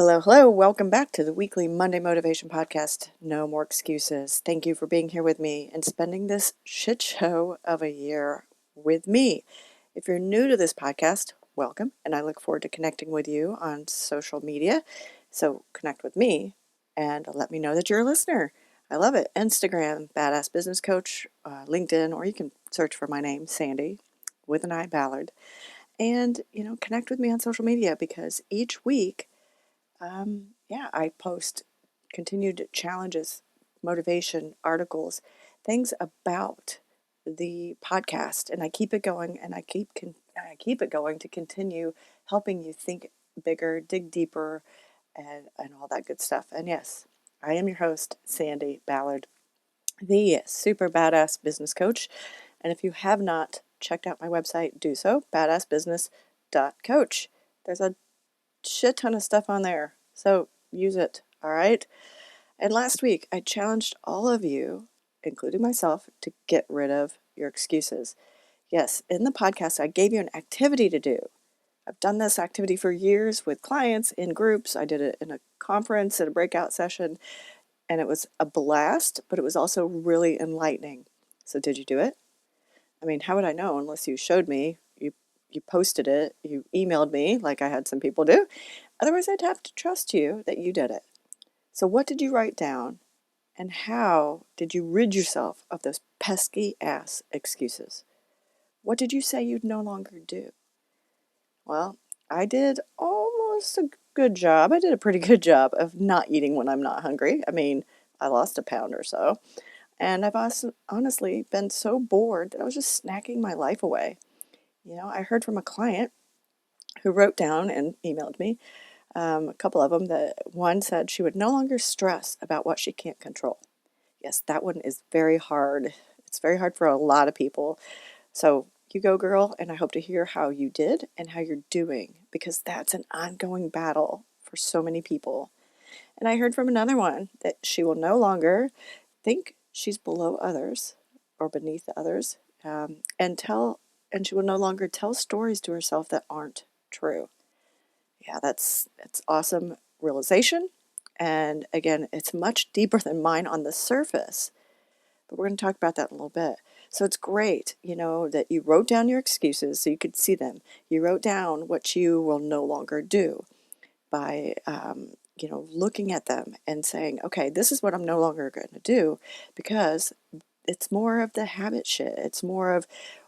Hello, hello. Welcome back to the weekly Monday Motivation Podcast. No more excuses. Thank you for being here with me and spending this shit show of a year with me. If you're new to this podcast, welcome, and I look forward to connecting with you on social media. So connect with me and let me know that you're a listener. I love it. Instagram, Badass Business Coach, LinkedIn, or you can search for my name, Sandi, with an I, Ballard. And, connect with me on social media because each week I post continued challenges, motivation, articles, things about the podcast, and I keep it going, and I keep it going to continue helping you think bigger, dig deeper, and all that good stuff. And yes, I am your host, Sandi Ballard, the super badass business coach. And if you have not checked out my website, do so, badassbusiness.coach. There's a shit ton of stuff on there. So use it, all right? And last week, I challenged all of you, including myself, to get rid of your excuses. Yes, in the podcast, I gave you an activity to do. I've done this activity for years with clients in groups. I did it in a conference, at a breakout session, and it was a blast, but it was also really enlightening. So did you do it? I mean, how would I know unless you showed me, you posted it, you emailed me like I had some people do. Otherwise, I'd have to trust you that you did it. So what did you write down, and how did you rid yourself of those pesky-ass excuses? What did you say you'd no longer do? Well, I did almost a good job. I did a pretty good job of not eating when I'm not hungry. I mean, I lost a pound or so. And I've also honestly been so bored that I was just snacking my life away. I heard from a client who wrote down and emailed me, a couple of them, that one said she would no longer stress about what she can't control. Yes, that one is very hard. It's very hard for a lot of people. So you go, girl, and I hope to hear how you did and how you're doing, because that's an ongoing battle for so many people. And I heard from another one that she will no longer think she's below others or beneath others, and she will no longer tell stories to herself that aren't true. Yeah, that's awesome realization. And again, it's much deeper than mine on the surface, but we're going to talk about that in a little bit. So it's great, that you wrote down your excuses so you could see them. You wrote down what you will no longer do by, looking at them and saying, okay, this is what I'm no longer going to do, because it's more of the habit shit. It's more of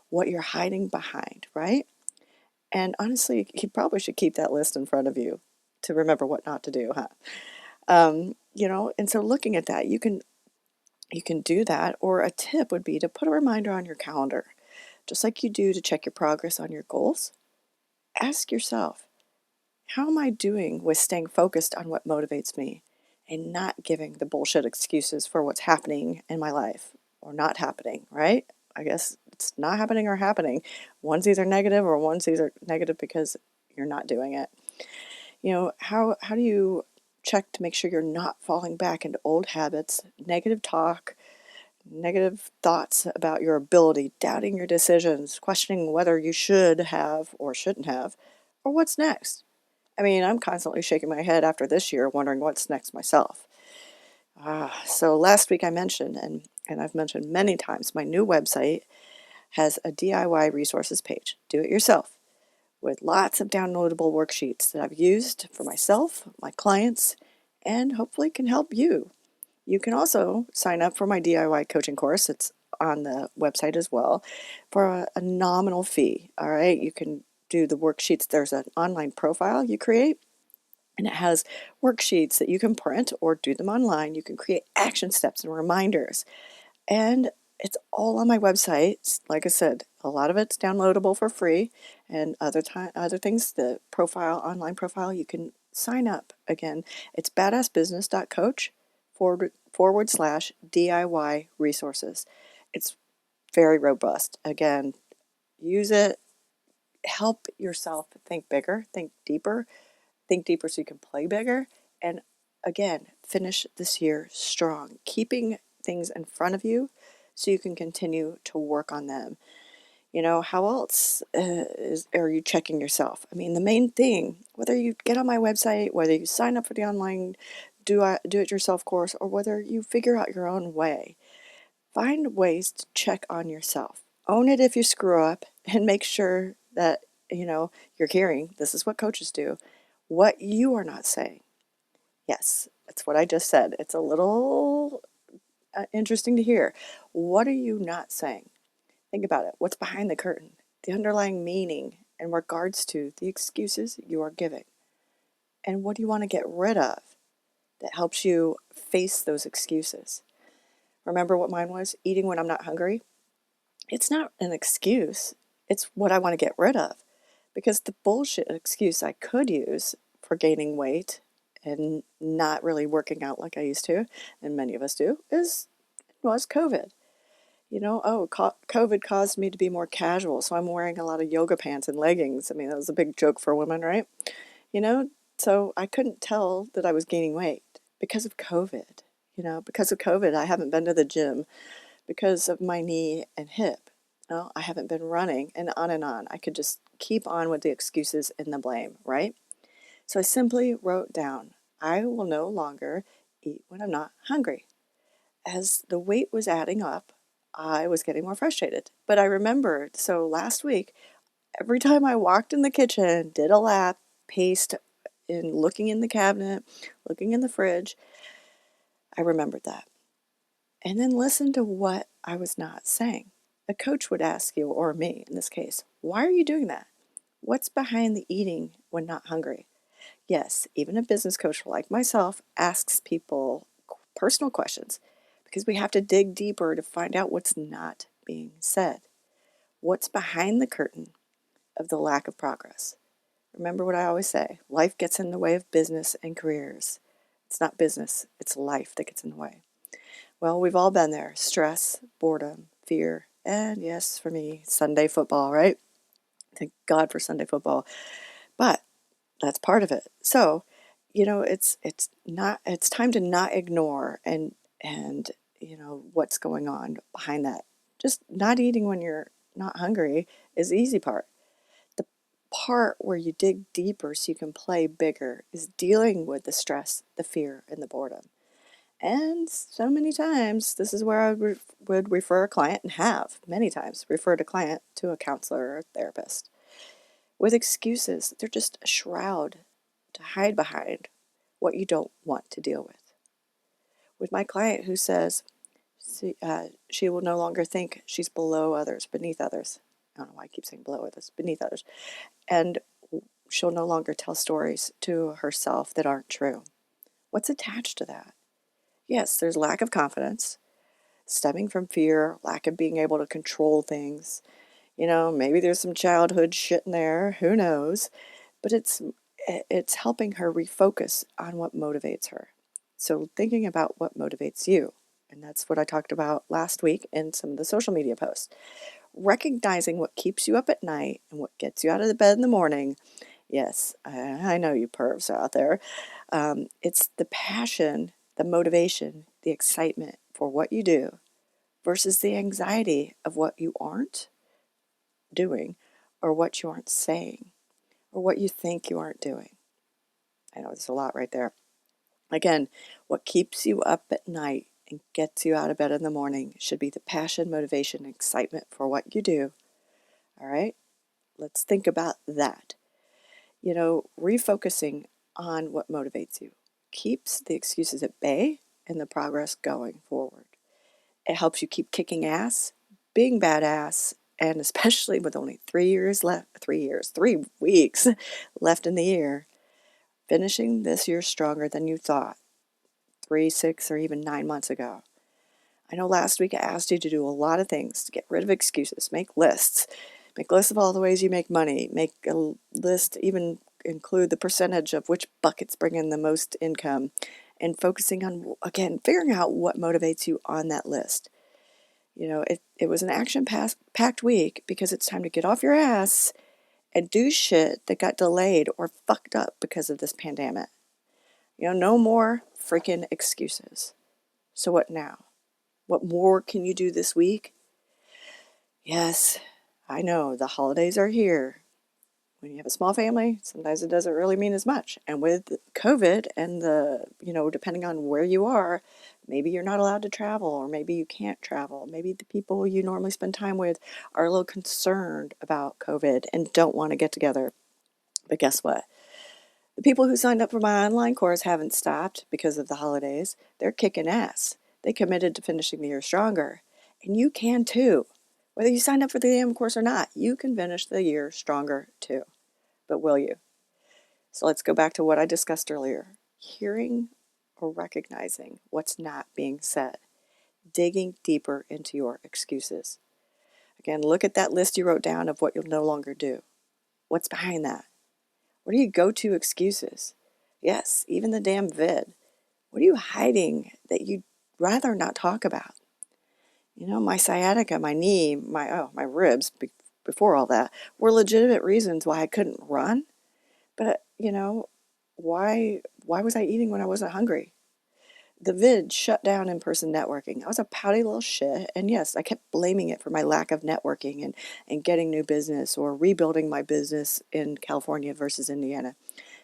what you're hiding behind, right? And honestly, you probably should keep that list in front of you to remember what not to do, huh? And so looking at that, you can do that, or a tip would be to put a reminder on your calendar, just like you do to check your progress on your goals. Ask yourself, how am I doing with staying focused on what motivates me and not giving the bullshit excuses for what's happening in my life or not happening, right? I guess it's not happening or happening. One's either negative or one's either negative because you're not doing it. How do you check to make sure you're not falling back into old habits, negative talk, negative thoughts about your ability, doubting your decisions, questioning whether you should have or shouldn't have, or what's next? I mean, I'm constantly shaking my head after this year, wondering what's next myself. So last week I mentioned, and I've mentioned many times, my new website has a DIY resources page, do it yourself, with lots of downloadable worksheets that I've used for myself, my clients, and hopefully can help you. You can also sign up for my DIY coaching course. It's on the website as well for a nominal fee. All right. You can do the worksheets. There's an online profile you create, and it has worksheets that you can print or do them online. You can create action steps and reminders. And it's all on my website. Like I said, a lot of it's downloadable for free, and other things, the online profile, you can sign up. Again, it's badassbusiness.coach / DIY resources. It's very robust. Again, use it. Help yourself think bigger, think deeper so you can play bigger. And again, finish this year strong, keeping things in front of you so you can continue to work on them. How else are you checking yourself? I mean, the main thing, whether you get on my website, whether you sign up for the online do-it-yourself course, or whether you figure out your own way, find ways to check on yourself. Own it if you screw up, and make sure that, you're hearing, this is what coaches do, what you are not saying. Yes, that's what I just said. It's a little interesting to hear. What are you not saying? Think about it. What's behind the curtain? The underlying meaning in regards to the excuses you are giving. And what do you want to get rid of that helps you face those excuses? Remember what mine was? Eating when I'm not hungry? It's not an excuse. It's what I want to get rid of. Because the bullshit excuse I could use for gaining weight and not really working out like I used to, and many of us do, was COVID. COVID caused me to be more casual, so I'm wearing a lot of yoga pants and leggings. I mean, that was a big joke for women, right? You know, so I couldn't tell that I was gaining weight because of COVID. Because of COVID, I haven't been to the gym because of my knee and hip. I haven't been running, and on and on. I could just keep on with the excuses and the blame, right? So I simply wrote down, I will no longer eat when I'm not hungry. As the weight was adding up, I was getting more frustrated. But I remembered, so last week, every time I walked in the kitchen, did a lap, paced in looking in the cabinet, looking in the fridge, I remembered that. And then listened to what I was not saying. A coach would ask you, or me in this case, why are you doing that? What's behind the eating when not hungry? Yes, even a business coach like myself asks people personal questions because we have to dig deeper to find out what's not being said. What's behind the curtain of the lack of progress? Remember what I always say, life gets in the way of business and careers. It's not business, it's life that gets in the way. Well, we've all been there. Stress, boredom, fear, and yes, for me, Sunday football, right? Thank God for Sunday football. But that's part of it. So, it's time to not ignore and what's going on behind that. Just not eating when you're not hungry is the easy part. The part where you dig deeper so you can play bigger is dealing with the stress, the fear, and the boredom. And so many times, this is where I would refer a client, and have many times referred a client to a counselor or a therapist. With excuses, they're just a shroud to hide behind what you don't want to deal with. With my client who says she will no longer think she's below others, beneath others. I don't know why I keep saying below others, beneath others. And she'll no longer tell stories to herself that aren't true. What's attached to that? Yes, there's lack of confidence, stemming from fear, lack of being able to control things. Maybe there's some childhood shit in there, who knows? But it's helping her refocus on what motivates her. So thinking about what motivates you, and that's what I talked about last week in some of the social media posts. Recognizing what keeps you up at night and what gets you out of the bed in the morning. Yes, I know you pervs out there. It's the passion, the motivation, the excitement for what you do versus the anxiety of what you aren't doing or what you aren't saying or what you think you aren't doing. I know there's a lot right there. Again, what keeps you up at night and gets you out of bed in the morning should be the passion, motivation, and excitement for what you do. All right? Let's think about that. Refocusing on what motivates you keeps the excuses at bay and the progress going forward. It helps you keep kicking ass, being badass, and especially with only 3 weeks left in the year, finishing this year stronger than you thought 3, 6, or even 9 months ago. I know last week I asked you to do a lot of things to get rid of excuses, make lists. Make lists of all the ways you make money. Make a list, even include the percentage of which buckets bring in the most income, and focusing on, again, figuring out what motivates you on that list. It was an action-packed week because it's time to get off your ass and do shit that got delayed or fucked up because of this pandemic. No more freaking excuses. So what now? What more can you do this week? Yes, I know the holidays are here. When you have a small family, sometimes it doesn't really mean as much. And with COVID and depending on where you are, maybe you're not allowed to travel, or maybe you can't travel. Maybe the people you normally spend time with are a little concerned about COVID and don't want to get together. But guess what? The people who signed up for my online course haven't stopped because of the holidays. They're kicking ass. They committed to finishing the year stronger. And you can too. Whether you signed up for the damn course or not, you can finish the year stronger too. But will you? So let's go back to what I discussed earlier. Hearing or recognizing what's not being said. Digging deeper into your excuses. Again, look at that list you wrote down of what you'll no longer do. What's behind that? What are your go-to excuses? Yes, even the damn vid. What are you hiding that you'd rather not talk about? My sciatica, my knee, my ribs, before all that, were legitimate reasons why I couldn't run. But, why was I eating when I wasn't hungry? The vid shut down in-person networking. I was a pouty little shit, and yes, I kept blaming it for my lack of networking and getting new business or rebuilding my business in California versus Indiana,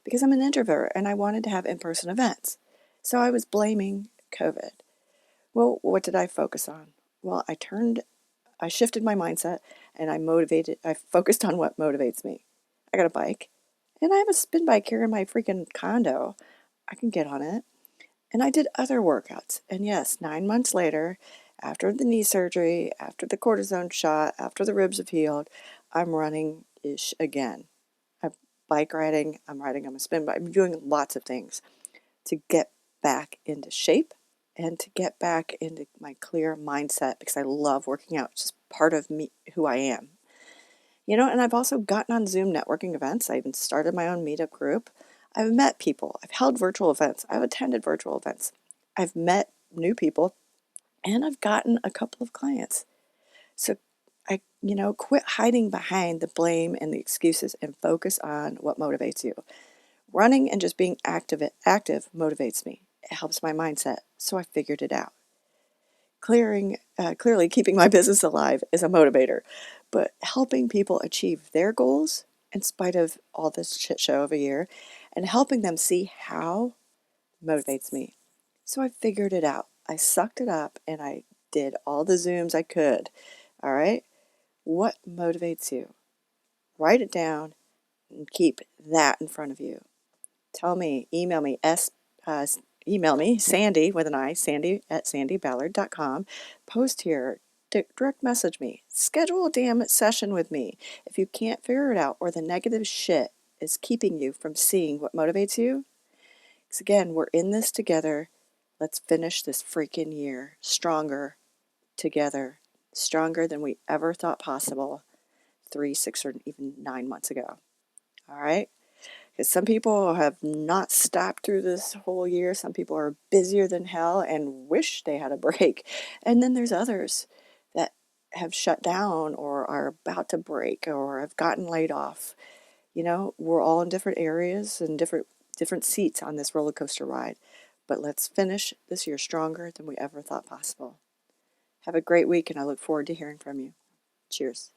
because I'm an introvert and I wanted to have in-person events. So I was blaming COVID. Well, what did I focus on? Well, I shifted my mindset, and I focused on what motivates me. I got a bike, and I have a spin bike here in my freaking condo. I can get on it. And I did other workouts. And yes, 9 months later, after the knee surgery, after the cortisone shot, after the ribs have healed, I'm running-ish again. I'm bike riding, I'm riding on my spin bike. I'm doing lots of things to get back into shape and to get back into my clear mindset, because I love working out. It's just part of me, who I am. And I've also gotten on Zoom networking events. I even started my own meetup group. I've met people. I've held virtual events. I've attended virtual events. I've met new people, and I've gotten a couple of clients. So quit hiding behind the blame and the excuses and focus on what motivates you. Running and just being active motivates me. It helps my mindset. So I figured it out. Clearly keeping my business alive is a motivator, but helping people achieve their goals in spite of all this shit show of a year and helping them see how motivates me. So I figured it out. I sucked it up and I did all the Zooms I could. All right? What motivates you? Write it down and keep that in front of you. Tell me, email me, Sandi with an I, Sandi at sandiballard.com. Post here, direct message me, schedule a damn session with me. If you can't figure it out or the negative shit is keeping you from seeing what motivates you, because again, we're in this together. Let's finish this freaking year stronger together, stronger than we ever thought possible 3, 6, or even 9 months ago. All right? Because some people have not stopped through this whole year. Some people are busier than hell and wish they had a break. And then there's others that have shut down or are about to break or have gotten laid off. We're all in different areas and different seats on this roller coaster ride. But let's finish this year stronger than we ever thought possible. Have a great week, and I look forward to hearing from you. Cheers.